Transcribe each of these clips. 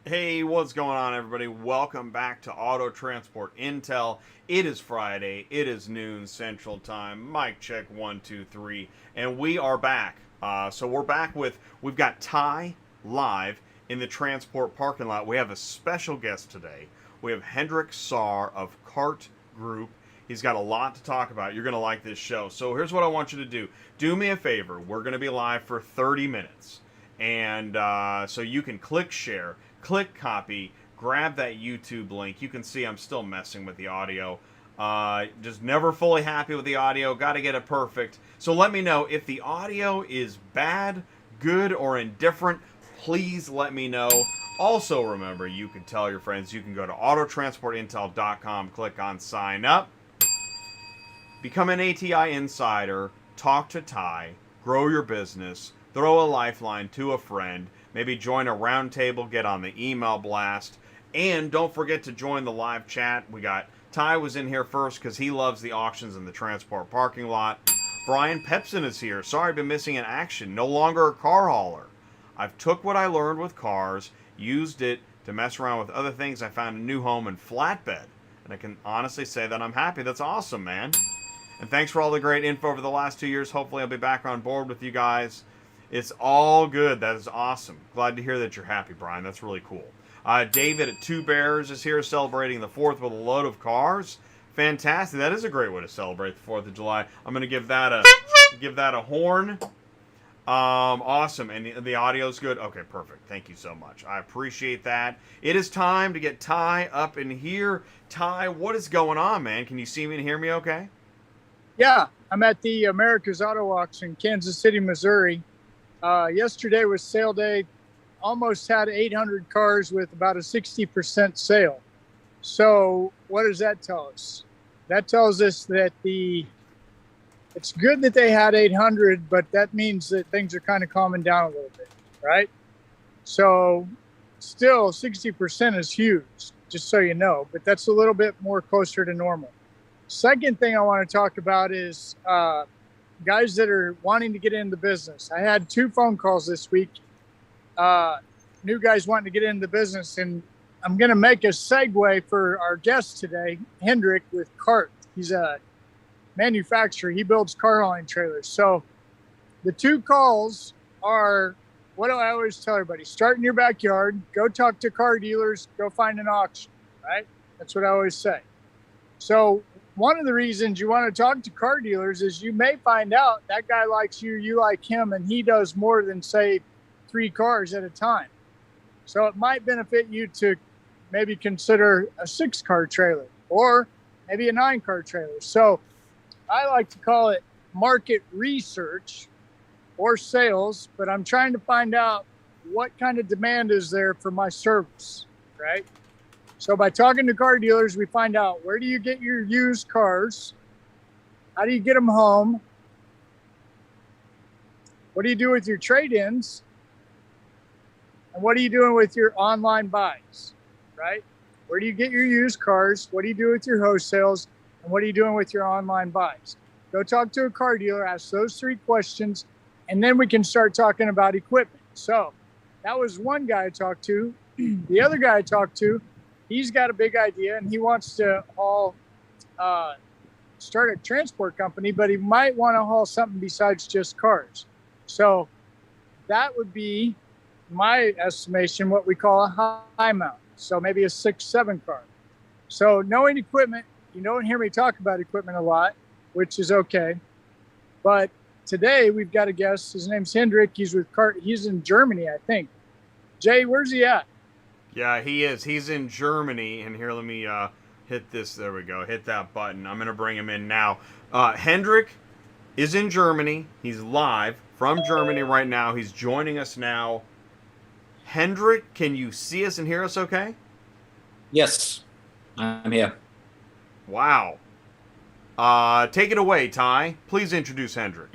Hey, what's going on, everybody? Welcome back to Auto Transport Intel. It is Friday. It is noon Central Time. Mic check 1, 2, 3, and we are back. We're back we've got Ty live in the transport parking lot. We have a special guest today. We have Hendrik Saar of KART Group. He's got a lot to talk about. You're going to like this show. So here's what I want you to do. Do me a favor. We're going to be live for 30 minutes. And so you can click share, click copy, grab that YouTube link. You can see I'm still messing with the audio. Just never fully happy with the audio. Got to get it perfect. So let me know if the audio is bad, good, or indifferent. Please let me know. Also remember, you can tell your friends. You can go to autotransportintel.com, click on sign up. Become an ATI insider. Talk to Ty. Grow your business. Throw a lifeline to a friend, maybe join a roundtable, get on the email blast, and don't forget to join the live chat. We got Ty was in here first because he loves the auctions in the transport parking lot. Brian Pepsin is here. Sorry I've been missing in action. No longer a car hauler. I've took what I learned with cars, used it to mess around with other things. I found a new home in flatbed, and I can honestly say that I'm happy. That's awesome, man. And thanks for all the great info over the last 2 years. Hopefully I'll be back on board with you guys. It's all good. That is awesome. Glad to hear that you're happy, Brian. That's really cool. David at Two Bears is here celebrating the 4th with a load of cars. Fantastic. That is a great way to celebrate the 4th of July. I'm going to give that a horn. Awesome. And the audio's good? Okay, perfect. Thank you so much. I appreciate that. It is time to get Ty up in here. Ty, what is going on, man? Can you see me and hear me okay? Yeah, I'm at the America's Auto Auction, Kansas City, Missouri. Yesterday was sale day. Almost had 800 cars with about a 60% sale. So what does that tell us? That tells us that it's good that they had 800, but that means that things are kind of calming down a little bit, right? So still 60% is huge, just so you know, but that's a little bit more closer to normal. Second thing I want to talk about is guys that are wanting to get into the business. I had 2 phone calls this week, new guys wanting to get into the business, and I'm going to make a segue for our guest today, Hendrik with KART. He's a manufacturer. He builds car hauling trailers. So the 2 calls are, what do I always tell everybody? Start in your backyard, go talk to car dealers, go find an auction, right? That's what I always say. So one of the reasons you want to talk to car dealers is you may find out that guy likes you, you like him, and he does more than, say, 3 cars at a time. So it might benefit you to maybe consider a 6-car trailer or maybe a 9-car trailer. So I like to call it market research or sales, but I'm trying to find out what kind of demand is there for my service, right? So by talking to car dealers, we find out, where do you get your used cars? How do you get them home? What do you do with your trade-ins? And what are you doing with your online buys, right? Where do you get your used cars? What do you do with your wholesales? And what are you doing with your online buys? Go talk to a car dealer, ask those 3 questions, and then we can start talking about equipment. So that was one guy I talked to. The other guy I talked to, he's got a big idea and he wants to start a transport company, but he might want to haul something besides just cars. So that would be my estimation, what we call a high mount. So maybe a 6, 7 car. So knowing equipment, you don't hear me talk about equipment a lot, which is okay. But today we've got a guest. His name's Hendrik. He's with KART. He's in Germany, I think. Jay, where's he at? Yeah, he is. He's in Germany. And here, let me hit this. There we go. Hit that button. I'm going to bring him in now. Hendrik is in Germany. He's live from Germany right now. He's joining us now. Hendrik, can you see us and hear us okay? Yes, I'm here. Wow. Take it away, Ty. Please introduce Hendrik.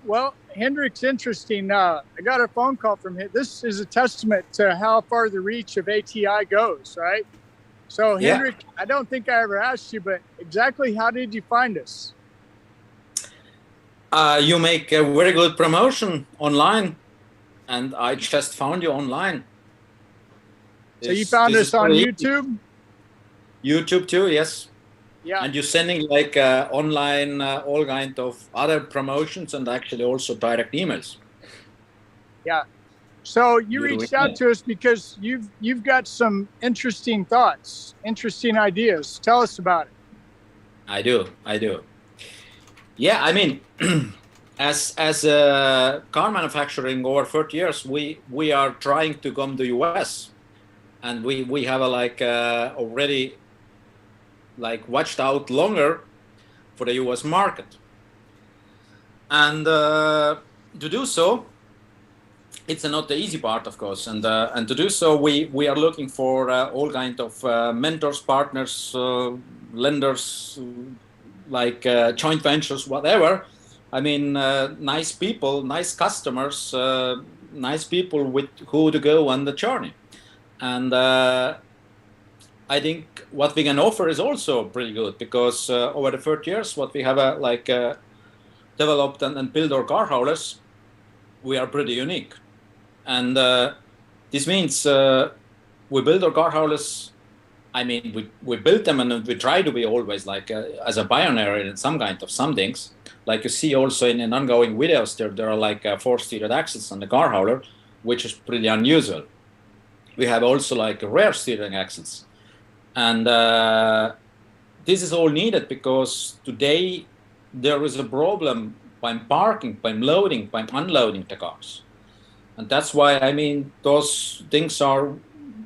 Well, Hendrik's interesting. I got a phone call from him. This is a testament to how far the reach of ATI goes, right? So, Hendrik, I don't think I ever asked you, but exactly how did you find us? You make a very good promotion online, and I just found you online. So you found us on YouTube? YouTube too, yes. Yeah. And you're sending like online all kind of other promotions and actually also direct emails. Yeah. So you reached out to us because you've got some interesting thoughts, interesting ideas. Tell us about it. I do. Yeah, I mean, as a car manufacturing over 30 years, we are trying to come to US, and we have a already watched out longer for the US market, and to do so, it's not the easy part, of course, and to do so, we are looking for all kind of mentors, partners, lenders, joint ventures, whatever. I mean, nice people, nice customers, nice people with who to go on the journey. And I think what we can offer is also pretty good, because over the 30 years, what we have developed and built our car haulers, we are pretty unique. And this means we build our car haulers. I mean, we build them, and we try to be always as a pioneer in some kind of some things. Like you see also in ongoing videos, there are four-steered axles on the car hauler, which is pretty unusual. We have also rear steering axles. And this is all needed because today there is a problem by parking, by loading, by unloading the cars. And that's why, I mean, those things are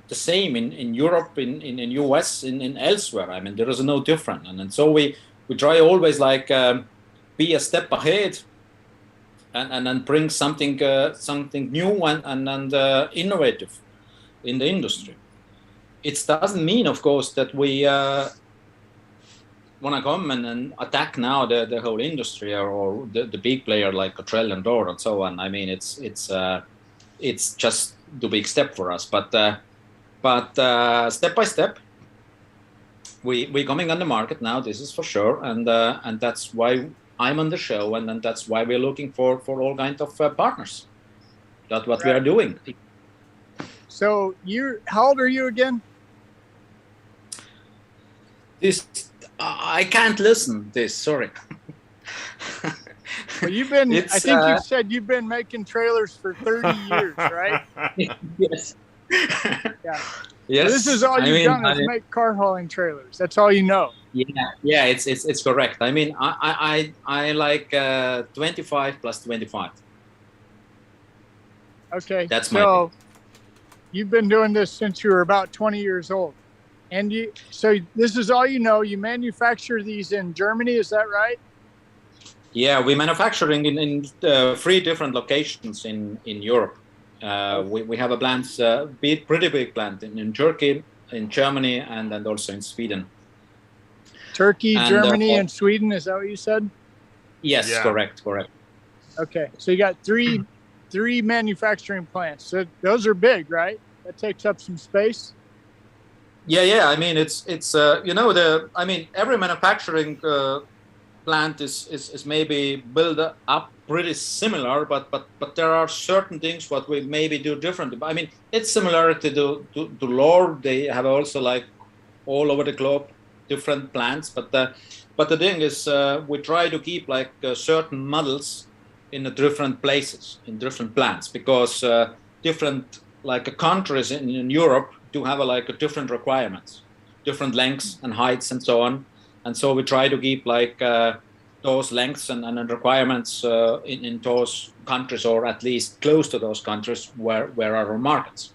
the same in Europe, in US, in elsewhere. I mean, there is no different. And so we try always be a step ahead and then bring something new and innovative in the industry. It doesn't mean, of course, that we want to come and attack now the whole industry or the big player like Cottrell and RORO and so on. I mean, it's just the big step for us. But step by step, we're coming on the market now. This is for sure, and that's why I'm on the show, and that's why we're looking for all kinds of partners. That's what we are doing. So how old are you again? I can't listen. Sorry. Well, I think you said you've been making trailers for 30 years, right? Yes. Yeah. Yes. So this is all you've done is make car hauling trailers. That's all you know. Yeah. It's correct. I mean, I like 25 plus 25. Okay. That's so you've been doing this since you were about 20 years old. And so this is all you know. You manufacture these in Germany, is that right? Yeah, we're manufacturing in 3 different locations in Europe. We have a plant, pretty big plant in Turkey, in Germany, and also in Sweden. Turkey, Germany, and Sweden, is that what you said? Yes, yeah. Correct. Okay, so you got three manufacturing plants. So those are big, right? That takes up some space. Yeah. I mean, it's every manufacturing plant is maybe built up pretty similar, but there are certain things what we maybe do differently. I mean, it's similar to RORO. They have also all over the globe different plants, but the thing is we try to keep certain models in the different places, in different plants, because different countries in Europe do have different requirements, different lengths and heights and so on. And so we try to keep those lengths and requirements in those countries, or at least close to those countries where are our markets.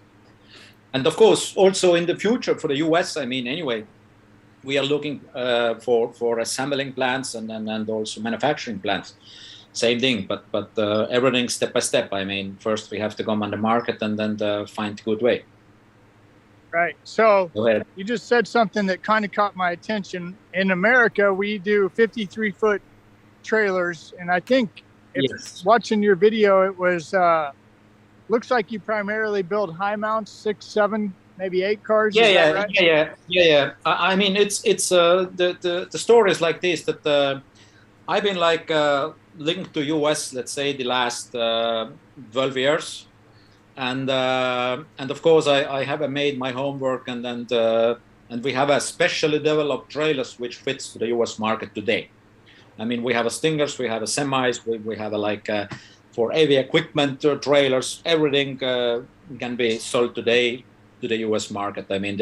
And of course, also in the future for the US, I mean, anyway, we are looking for assembling plants and also manufacturing plants. Same thing, but everything step by step. I mean, first we have to come on the market and then find a good way. Right. So you just said something that kind of caught my attention. In America, we do 53-foot trailers. And I think watching your video, it was, looks like you primarily build high mounts, 6, 7, maybe 8 cars. Yeah. I mean, it's the story is like this, that I've been linked to US, let's say the last 12 years. and of course I have made my homework, and we have a specially developed trailers which fits to the US market today. I mean, we have a Stingers, we have a semis, we have for heavy equipment trailers, everything can be sold today to the US market. I mean,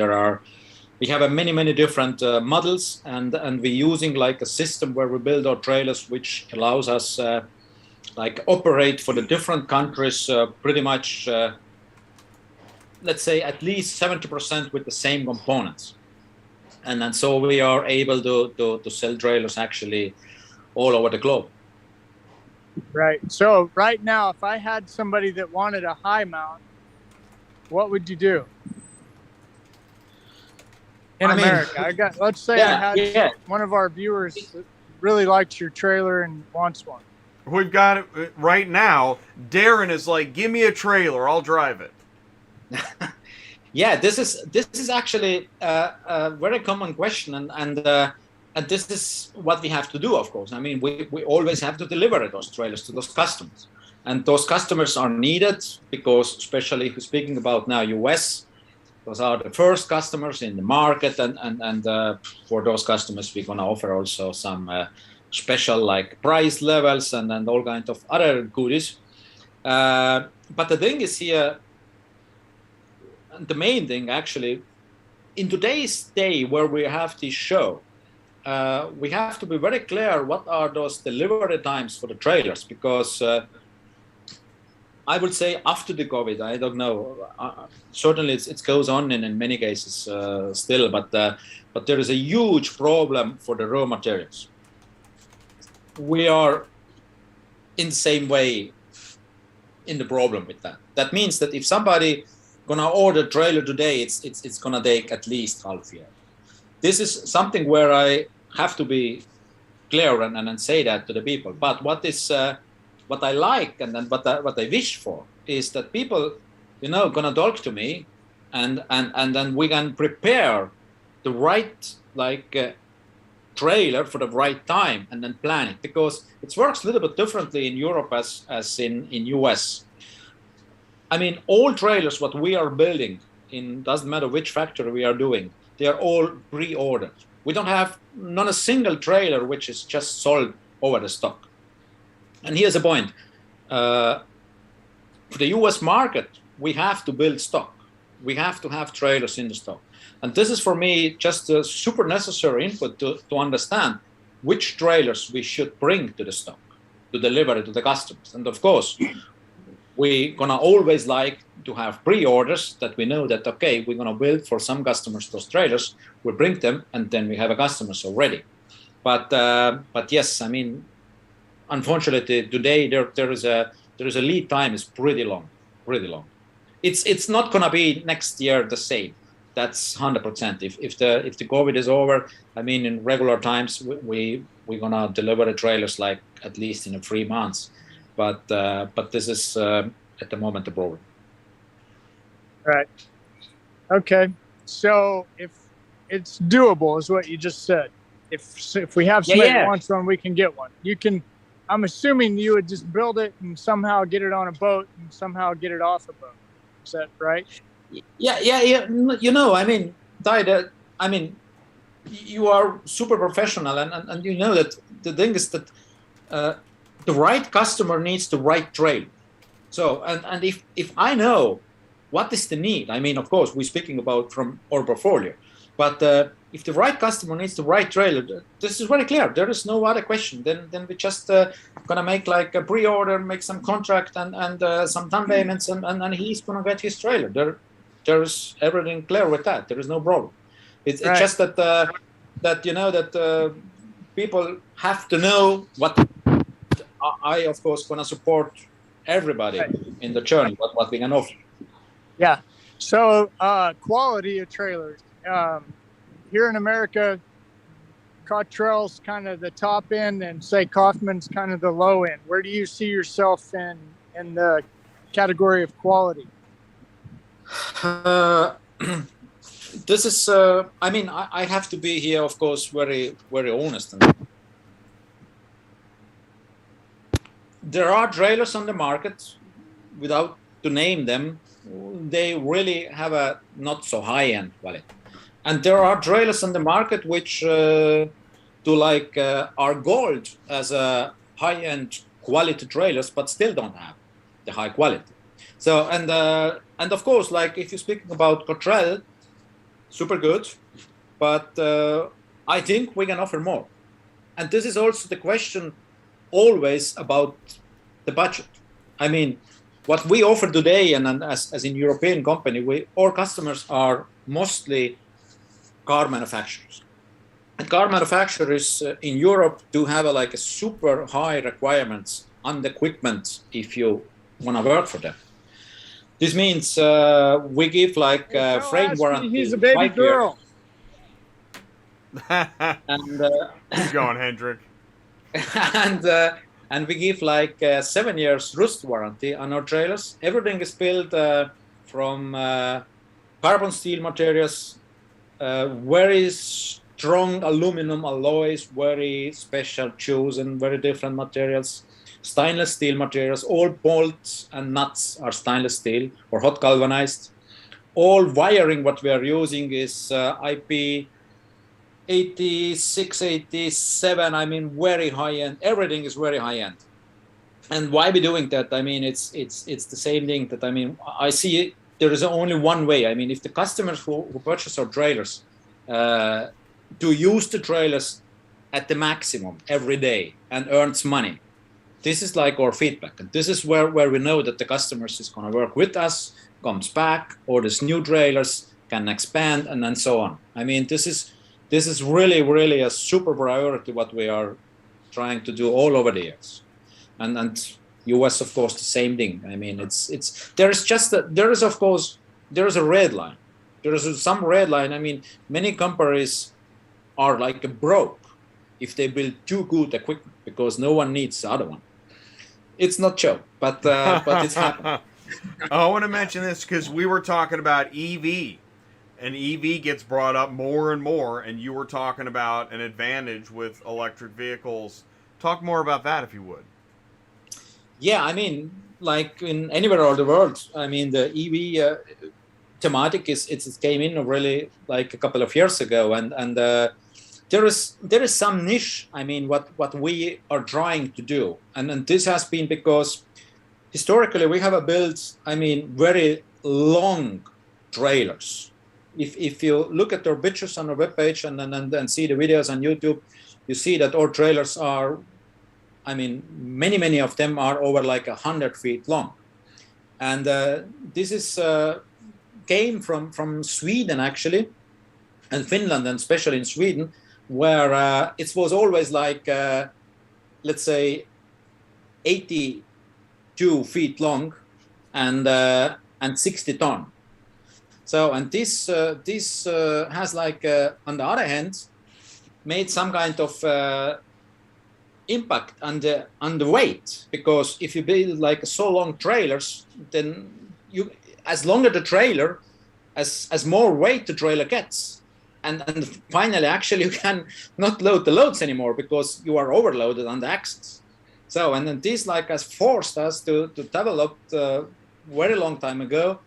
we have many different models, and we're using like a system where we build our trailers, which allows us operate for the different countries pretty much, let's say at least 70% with the same components. And so we are able to sell trailers actually all over the globe. Right. So right now, if I had somebody that wanted a high mount, what would you do? In America, let's say I had one of our viewers that really likes your trailer and wants one. We've got it right now. Darren is like, give me a trailer, I'll drive it. Yeah, this is actually a very common question, and this is what we have to do, of course. I mean, we always have to deliver those trailers to those customers. And those customers are needed because, especially speaking about now US, those are the first customers in the market. And for those customers, we're going to offer also some special like price levels and all kinds of other goodies. But the thing is here, the main thing actually, in today's day where we have this show, we have to be very clear what are those delivery times for the trailers, because I would say after the COVID, I don't know, certainly it goes on in many cases still, but there is a huge problem for the raw materials. We are in the same way in the problem with that. That means that if somebody gonna order a trailer today, it's gonna take at least half a year. This is something where I have to be clear and say that to the people. But what I like and what I wish for is that people, gonna talk to me, and then we can prepare the right trailer for the right time and then plan it, because it works a little bit differently in Europe as in US. I mean, all trailers what we are building, doesn't matter which factory we are doing, they are all pre-ordered. We don't have not a single trailer which is just sold over the stock. And here's the point. For the US market, we have to build stock. We have to have trailers in the stock. And this is for me just a super necessary input to understand which trailers we should bring to the stock to deliver it to the customers. And of course, we're gonna always like to have pre-orders that we know that, okay, we're gonna build for some customers those trailers, we bring them, and then we have a customers already. But yes, I mean, unfortunately today there is a lead time is pretty long. It's not gonna be next year the same. That's 100%. If the COVID is over, I mean, in regular times we're gonna deliver the trailers like at least in 3 months. But this is at the moment the problem. Right. Okay. So if it's doable, is what you just said. If we have somebody that wants one, we can get one. I'm assuming you would just build it and somehow get it on a boat and somehow get it off a boat. Is that right? Yeah. I mean, Ty, I mean, you are super professional, and you know that the thing is that the right customer needs the right trailer. So, and if I know what is the need, I mean, of course, we're speaking about from our portfolio, but if the right customer needs the right trailer, this is very clear. There is no other question. Then we just gonna make like a pre-order, make some contract and some down payments, and he's gonna get his trailer. There's everything clear with that. There is no problem. It's just that people have to know what. I of course gonna support everybody in the journey. What we can offer. Yeah. So quality of trailers. Here in America, Cottrell's kind of the top end, and say Kaufman's kind of the low end. Where do you see yourself in the category of quality? This is, I mean, I have to be here, of course, very, very honest. There are trailers on the market, without to name them, they really have a not so high-end quality. And there are trailers on the market which are gold as a high-end quality trailers, but still don't have the high quality. So and of course, like if you're speaking about Cottrell, super good, but I think we can offer more. And this is also the question always about the budget. I mean, what we offer today, and as in European company, our customers are mostly car manufacturers. And car manufacturers in Europe do have a super high requirements on the equipment if you want to work for them. This means we give frame warranty. He's a baby girl. And keep going, Hendrik. and we give 7 years rust warranty on our trailers. Everything is built from carbon steel materials, very strong aluminum alloys, very special chosen, very different materials, stainless steel materials. All bolts and nuts are stainless steel or hot galvanized. All wiring what we are using is IP 86, 87. I mean, very high end. Everything is very high end. And why we doing that? I mean, it's the same thing that, I mean, I see there is only one way. I mean, if the customers who purchase our trailers to use the trailers at the maximum every day and earns money, this is like our feedback. And this is where we know that the customers is going to work with us, comes back, orders new trailers, can expand, and then so on. I mean, this is really, really a super priority what we are trying to do all over the years. And US, of course, the same thing. I mean, there is a red line. There is some red line. I mean, many companies are broke if they build too good equipment because no one needs the other one. It's not true, but it's happening. I want to mention this because we were talking about EV, and EV gets brought up more and more, and you were talking about an advantage with electric vehicles. Talk more about that if you would. Yeah, I mean, like in anywhere around the world, I mean, the EV thematic it came in really like a couple of years ago, and there is some niche. I mean, what we are trying to do, and this has been because historically we have built, I mean, very long trailers. If you look at our pictures on our webpage and see the videos on YouTube, you see that our trailers are, I mean, many of them are over 100 feet long. And this is came from Sweden, actually, and Finland, and especially in Sweden, where it was always let's say, 82 feet long and 60 ton. So, and this has on the other hand, made some kind of impact on the weight, because if you build so long trailers, then as longer the trailer, as more weight the trailer gets, and finally actually you can not load the loads anymore because you are overloaded on the axles. So, and then this has forced us to develop very long time ago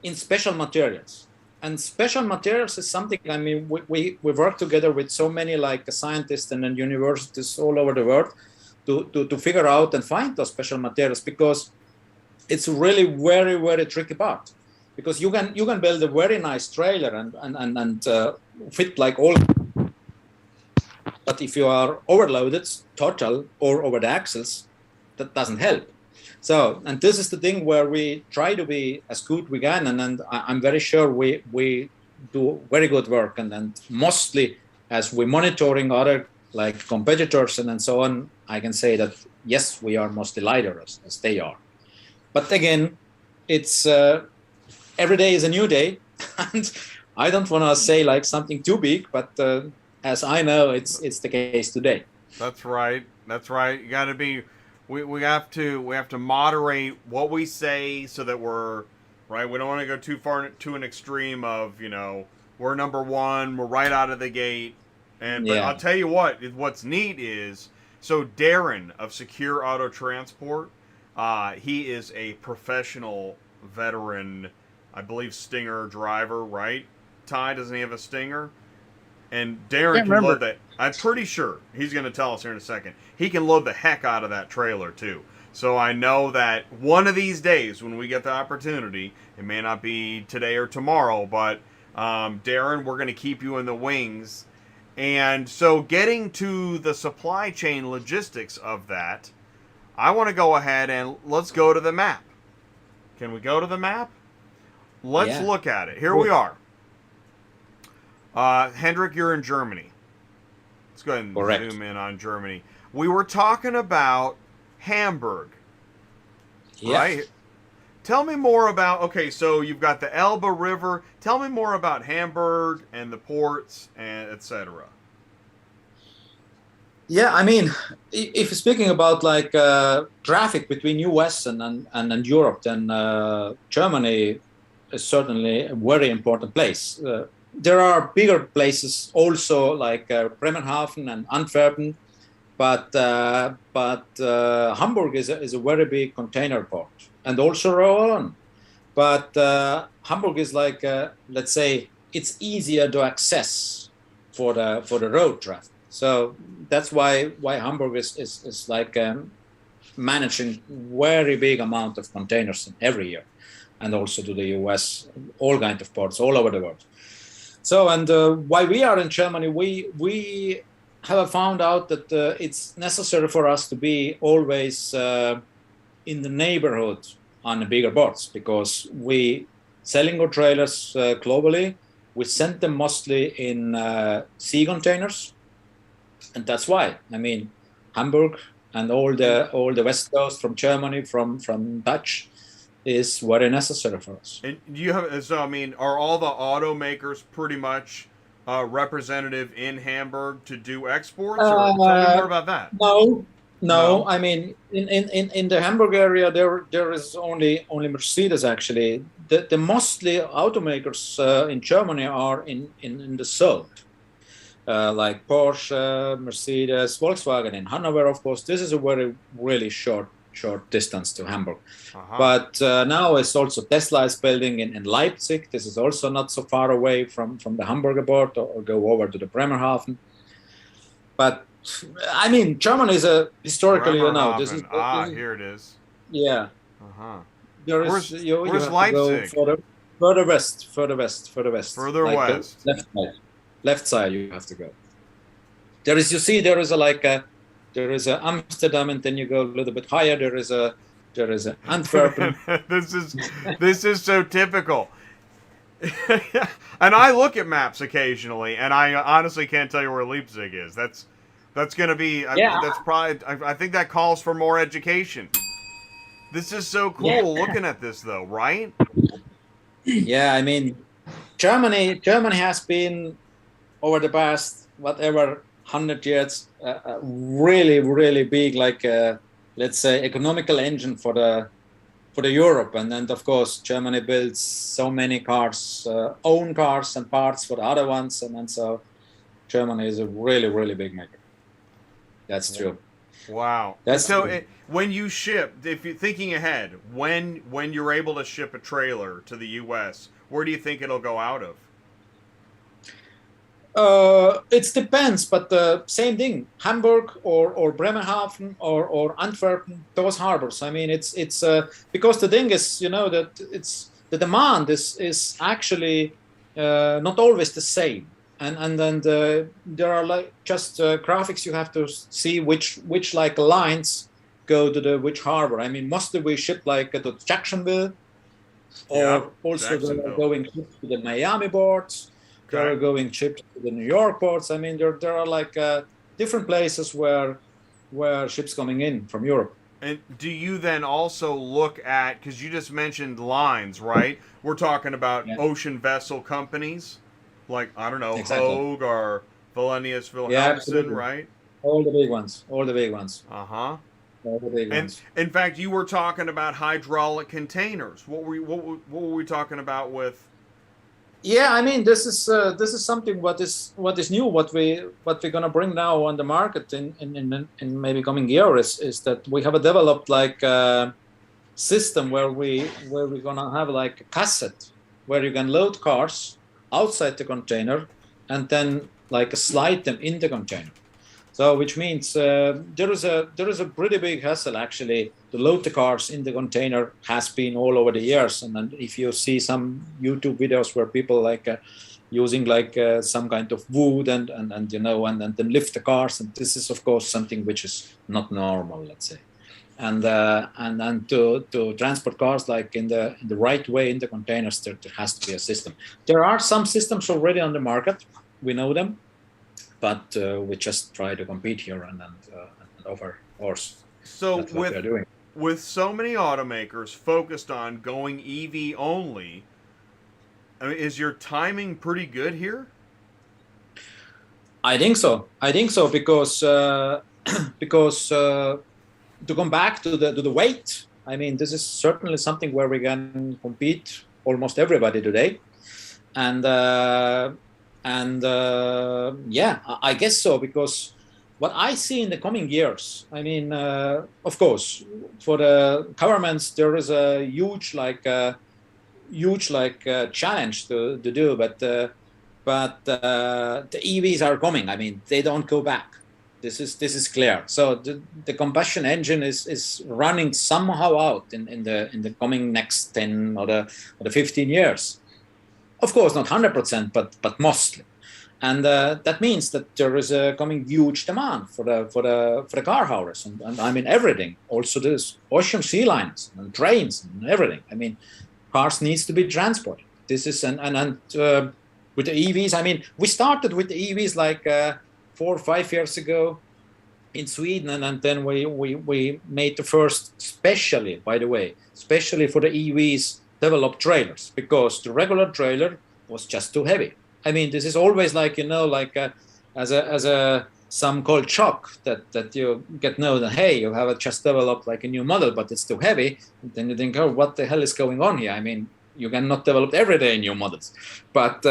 in special materials. And special materials is something, I mean, we work together with so many scientists and universities all over the world to figure out and find those special materials, because it's really very, very tricky part. Because you can build a very nice trailer and fit all, but if you are overloaded total or over the axles, that doesn't help. So, and this is the thing where we try to be as good we can, and I'm very sure we do very good work, and mostly as we're monitoring other competitors and so on, I can say that yes, we are mostly lighter as they are. But again, it's every day is a new day, and I don't want to say something too big, but as I know, it's the case today. That's right. You got to be. We have to moderate what we say so that we're right. We don't want to go too far to an extreme of we're number one, we're right out of the gate. But I'll tell you what's neat is, so Darren of Secure Auto Transport, He is a professional veteran, I believe, Stinger driver, right? Ty, doesn't he have a Stinger? And Darren Can't can remember. load that. I'm pretty sure he's going to tell us here in a second. He can load the heck out of that trailer too. So I know that one of these days when we get the opportunity, it may not be today or tomorrow, but Darren, we're going to keep you in the wings. And so getting to the supply chain logistics of that, I want to go ahead and let's go to the map. Can we go to the map? Let's look at it. Here we are. Hendrik, you're in Germany. Let's go ahead and Correct. zoom in on Germany. We were talking about Hamburg, right? Tell me more about, okay, so you've got the Elbe River. Tell me more about Hamburg and the ports and etc. Yeah, I mean, if you're speaking about like traffic between US and Europe, then Germany is certainly a very important place. There are bigger places also like Bremerhaven and Antwerpen, but Hamburg is a very big container port, and also Rouen. But Hamburg is like let's say it's easier to access for the road traffic. So that's why Hamburg is like managing very big amount of containers every year, and also to the US, all kind of ports all over the world. So, and while we are in Germany, we have found out that it's necessary for us to be always in the neighborhood on the bigger ports, because we selling our trailers globally. We send them mostly in sea containers, and that's why. I mean, Hamburg and all the West Coast from Germany, from Dutch, is very necessary for us. And you have, so I mean, are all the automakers pretty much representative in Hamburg to do exports, or tell me more about that? No. I mean, in the Hamburg area, there is only Mercedes actually. The mostly automakers in Germany are in the south, like Porsche, Mercedes, Volkswagen. In Hanover, of course, this is a very really short distance to Hamburg. But now it's also Tesla is building in Leipzig. This is also not so far away from the Hamburger port, or go over to the Bremerhaven. But I mean, Germany is a historically, this is here it is. Yeah. There is. Where's Leipzig? Further west. Further like west. Left side. You have to go. There is. You see, there is a Amsterdam, and then you go a little bit higher. There is a Antwerpen. This is so typical. And I look at maps occasionally, and I honestly can't tell you where Leipzig is. That's going to be. That's probably. I think that calls for more education. This is so cool looking at this, though, right? Yeah, I mean, Germany has been over the past 100 years really big, like let's say economical engine for the Europe. And then of course Germany builds so many cars, own cars and parts for the other ones, and then so Germany is a really big maker. That's true. Wow. That's so when you ship, if you're thinking ahead, when you're able to ship a trailer to the US, where do you think it'll go out of? It depends, but the same thing, Hamburg or Bremerhaven or Antwerpen, those harbors. I mean, it's because the thing is, that it's the demand is actually not always the same, and then there are like just graphics you have to see which like lines go to which harbor. I mean, mostly we ship like to Jacksonville, or also going to the Miami ports. They're going ships to the New York ports. I mean, there are like different places where ships coming in from Europe. And do you then also look at, because you just mentioned lines, right? We're talking about ocean vessel companies, like, I don't know, Hogue or Wallenius Wilhelmsen, right? All the big ones. All the big ones. In fact, you were talking about hydraulic containers. What were we talking about with Yeah, I mean this is something what is new, what we're gonna bring now on the market in maybe coming year is that we have developed like a system where we're gonna have like a cassette where you can load cars outside the container and then like slide them in the container. So, which means there is a pretty big hassle actually to load the cars in the container has been all over the years. And then if you see some YouTube videos where people like using like some kind of wood and you know and then lift the cars, and this is of course something which is not normal, let's say. And then to transport cars like in the right way in the containers, there has to be a system. There are some systems already on the market. We know them, but we just try to compete here and offer ours. So That's what we're doing. with so many automakers focused on going EV only, I mean, is your timing pretty good here? I think so. I think so because because to come back to the weight, I mean, this is certainly something where we can compete almost everybody today, and yeah, I guess so because what I see in the coming years, I mean, of course, for the governments there is a huge challenge to do, but the EVs are coming. I mean, they don't go back. This is clear. So the combustion engine is running somehow out in the coming next 10 or the 15 years. Of course, not 100%, but mostly. And that means that there is a coming huge demand for the car haulers and I mean everything. Also, there's ocean sea liners and trains and everything. I mean, cars needs to be transported. This is and with the EVs. I mean, we started with the EVs like 4 or 5 years ago in Sweden, and then we made the first, specially for the EVs, developed trailers because the regular trailer was just too heavy. I mean, this is always like, you know, like as a some called shock that you get know that, hey, you have just developed like a new model, but it's too heavy. And then you think, oh, what the hell is going on here? I mean, you cannot develop every day new models, but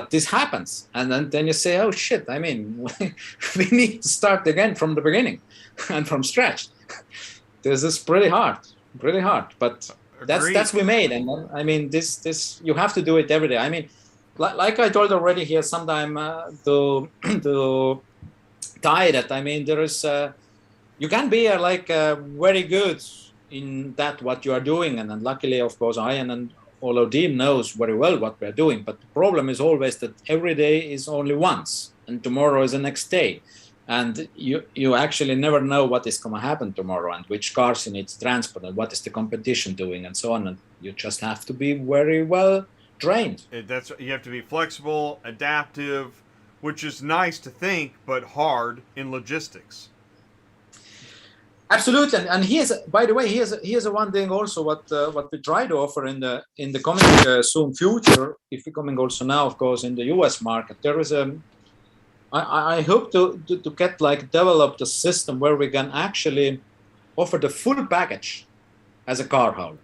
this happens, and then you say, oh shit! I mean, we need to start again from the beginning and from scratch. This is pretty hard, but that's we made, and I mean, this you have to do it every day. I mean, like I told already here sometime to tie that. I mean, there is you can be very good in that what you are doing, and then luckily, of course, I and all our team knows very well what we're doing. But the problem is always that every day is only once, and tomorrow is the next day, and you actually never know what is going to happen tomorrow and which cars you need to transport and what is the competition doing and so on. And you just have to be very well trained. You have to be flexible, adaptive, which is nice to think, but hard in logistics. Absolutely, and by the way, here's a one thing also what we try to offer in the coming soon future. If we're coming also now, of course, in the US market, there is I hope to get like developed a system where we can actually offer the full package as a car hauler.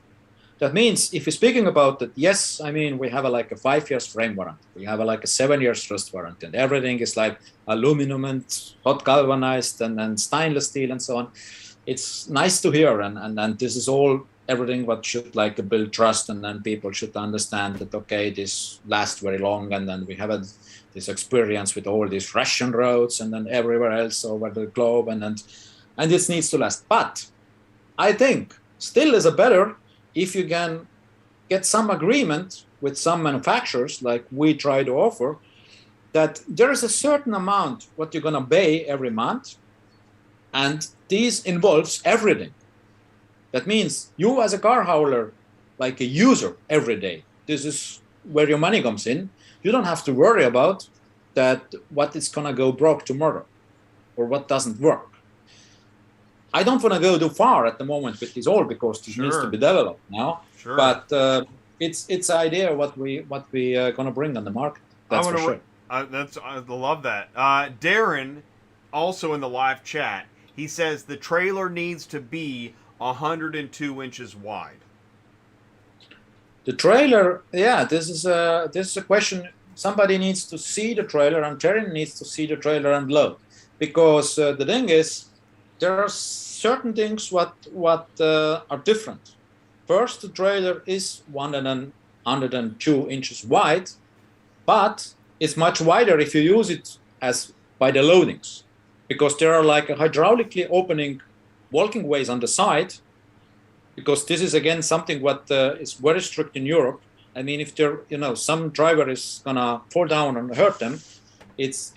That means if you're speaking about that, yes, I mean, we have like a 5 years frame warranty. We have like a 7 years rust warranty, and everything is like aluminum and hot galvanized and stainless steel and so on. It's nice to hear, and this is all everything what should like build trust, and then people should understand that, okay, this lasts very long, and then we have this experience with all these Russian roads and then everywhere else over the globe, and this needs to last. But I think still is a better if you can get some agreement with some manufacturers, like we try to offer, that there is a certain amount what you're going to pay every month, and this involves everything. That means you as a car hauler, like a user every day, this is where your money comes in. You don't have to worry about that what is going to go broke tomorrow or what doesn't work. I don't want to go too far at the moment with this all because this needs to be developed now. Sure. But it's idea what we gonna bring on the market. That's for sure. I love that. Darren, also in the live chat, he says the trailer needs to be 102 inches wide. The trailer, yeah, this is a question. Somebody needs to see the trailer, and Terry needs to see the trailer and load, because the thing is, there are certain things what are different. First, the trailer is 102 inches wide, but it's much wider if you use it as by the loadings, because there are like a hydraulically opening walking ways on the side, because this is again something what is very strict in Europe. I mean, if there, some driver is gonna fall down and hurt them, it's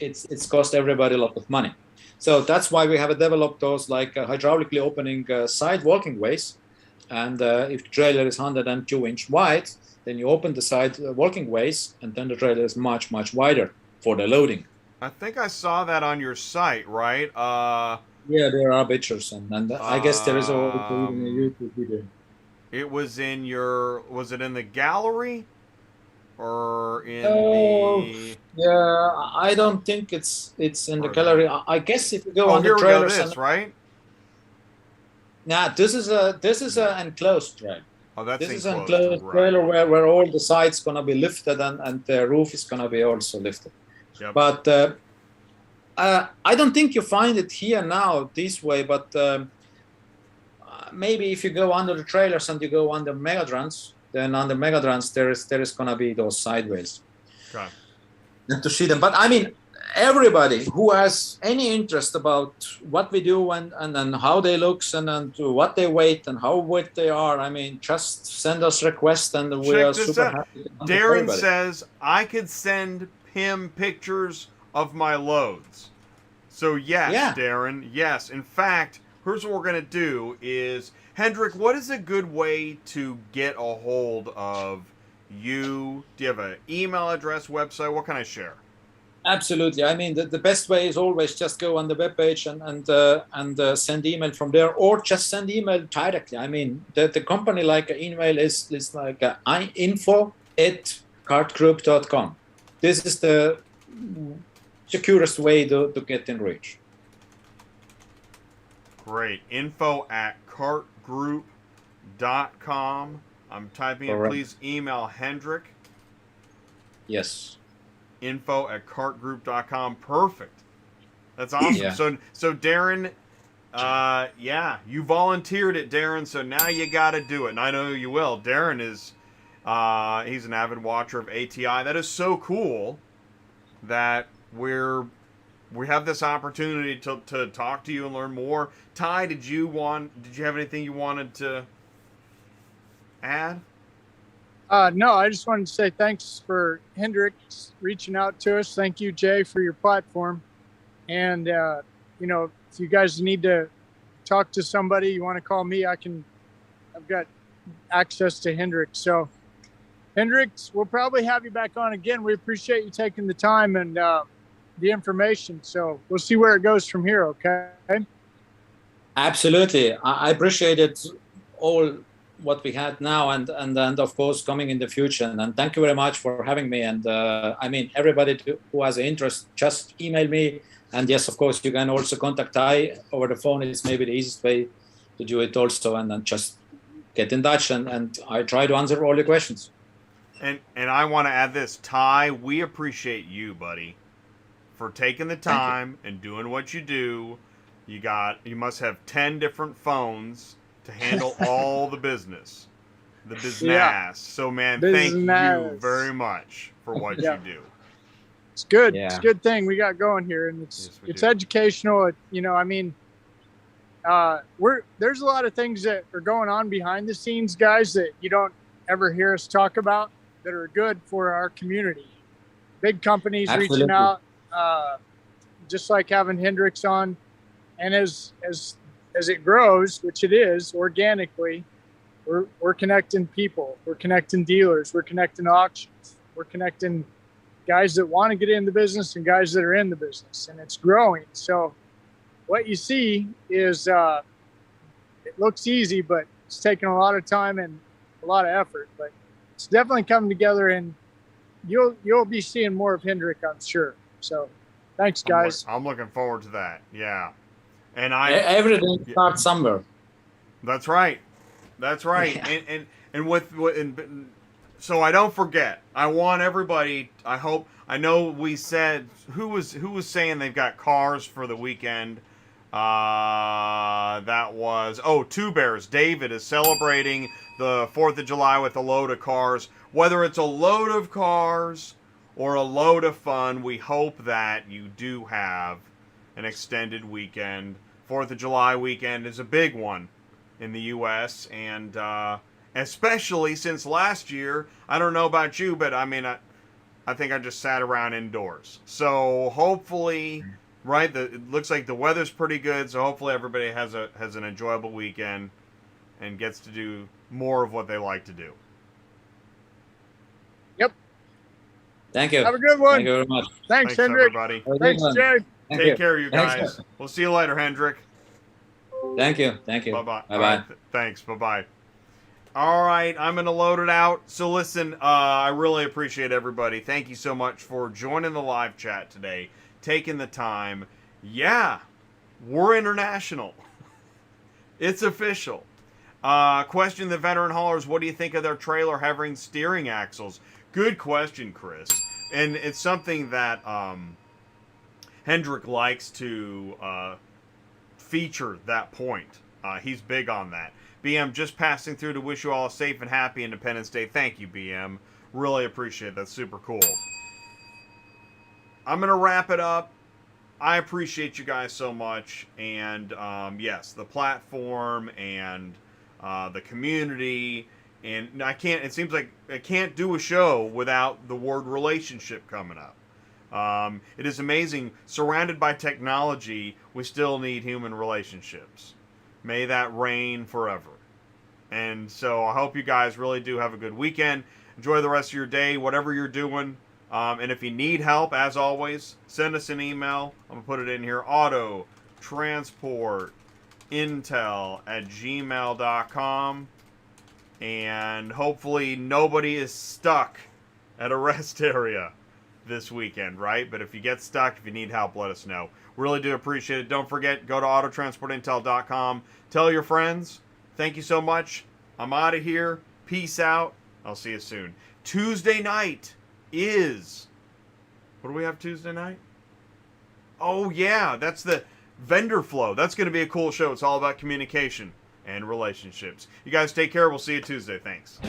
cost everybody a lot of money. So that's why we have developed those like hydraulically opening side walking ways. And if the trailer is 102-inch wide, then you open the side walking ways, and then the trailer is much, much wider for the loading. I think I saw that on your site, right? Yeah, there are pictures, and I guess there is also even a YouTube video. It was was it in the gallery? Or in the... Yeah, I don't think it's in the gallery. I guess if you go on the here trailers, we go, this, right? Nah, this is a enclosed trailer. Oh, that's this is enclosed, an enclosed trailer where all the sides gonna be lifted, and the roof is gonna be also lifted. Yep. But I don't think you find it here now this way. But maybe if you go under the trailers and you go under Megatrons, then on the Megatrons there is gonna be those sideways. Okay. And to see them. But I mean, everybody who has any interest about what we do and how they looks and what they weigh and how wet they are, I mean, just send us requests and we are super happy. Darren says I could send him pictures of my loads. So yes, yeah. Darren, yes. In fact, here's what we're gonna do is, Hendrik, what is a good way to get a hold of you? Do you have an email address, website? What can I share? Absolutely. I mean, the best way is always just go on the webpage and send email from there, or just send email directly. I mean, the company like email is like info@kartgroup.com. This is the securest way to get in reach. Great. info@kartgroup.com. I'm typing it. Please email Hendrik. Yes. info@kartgroup.com. Perfect. That's awesome. Yeah. So Darren, you volunteered it, Darren, so now you got to do it. And I know you will. Darren is, he's an avid watcher of ATI. That is so cool that we have this opportunity to talk to you and learn more. Ty, did you have anything you wanted to add? No, I just wanted to say thanks for Hendrik reaching out to us. Thank you, Jay, for your platform. And, if you guys need to talk to somebody, you want to call me, I've got access to Hendrik. So, Hendrik, we'll probably have you back on again. We appreciate you taking the time and the information. So we'll see where it goes from here, okay? Absolutely. I appreciate it all, what we had now and of course coming in the future, and thank you very much for having me. And I mean, everybody who has an interest, just email me, and yes, of course you can also contact Ty over the phone. It's maybe the easiest way to do it also, and then just get in touch and I try to answer all your questions. And I want to add this, Ty, we appreciate you, buddy, for taking the time and doing what you do. You must have 10 different phones to handle all the business, the business. Yeah. So, man, thank you very much for what you do. It's good. Yeah. It's a good thing we got going here, and it's educational. There's a lot of things that are going on behind the scenes, guys, that you don't ever hear us talk about that are good for our community. Big companies reaching out, just like having Hendrik's on, and as it grows, which it is organically, we're connecting people, we're connecting dealers, we're connecting auctions, we're connecting guys that want to get in the business and guys that are in the business, and it's growing. So what you see is it looks easy, but it's taking a lot of time and a lot of effort, but it's definitely coming together, and you'll be seeing more of Hendrik, I'm sure. So thanks, guys. I'm looking forward to that. Yeah. And everything starts somewhere. That's right. That's right. And so I don't forget. I want everybody. I know we said who was saying they've got cars for the weekend. That was Two Bears. David is celebrating the 4th of July with a load of cars. Whether it's a load of cars or a load of fun, we hope that you do have an extended weekend. 4th of July weekend is a big one in the U.S. and especially since last year. I don't know about you, but I mean, I think I just sat around indoors. So hopefully, right? It looks like the weather's pretty good. So hopefully everybody has an enjoyable weekend and gets to do more of what they like to do. Yep. Thank you. Have a good one. Thank you very much. Thanks Hendrik. Everybody. Thanks, Jay. Take care, you guys. Thanks. We'll see you later, Hendrik. Thank you. Thank you. Bye-bye. Bye-bye. Right, thanks. Bye-bye. All right, I'm going to load it out. So listen, I really appreciate everybody. Thank you so much for joining the live chat today, taking the time. Yeah, we're international. It's official. Question the veteran haulers, what do you think of their trailer having steering axles? Good question, Chris. And it's something that Hendrik likes to feature that point. He's big on that. BM, just passing through to wish you all a safe and happy Independence Day. Thank you, BM. Really appreciate it. That's super cool. I'm going to wrap it up. I appreciate you guys so much. And yes, the platform and the community. And it seems like I can't do a show without the word relationship coming up. It is amazing. Surrounded by technology, we still need human relationships. May that reign forever. And so I hope you guys really do have a good weekend. Enjoy the rest of your day, whatever you're doing. And if you need help, as always, send us an email. I'm going to put it in here. autotransportintel@gmail.com. And hopefully nobody is stuck at a rest area this weekend, right? But if you get stuck, if you need help, let us know. Really do appreciate it. Don't forget, go to autotransportintel.com. Tell your friends. Thank you so much. I'm out of here. Peace out. I'll see you soon. Tuesday night is... What do we have Tuesday night? Oh, yeah. That's the vendor flow. That's going to be a cool show. It's all about communication and relationships. You guys take care. We'll see you Tuesday. Thanks.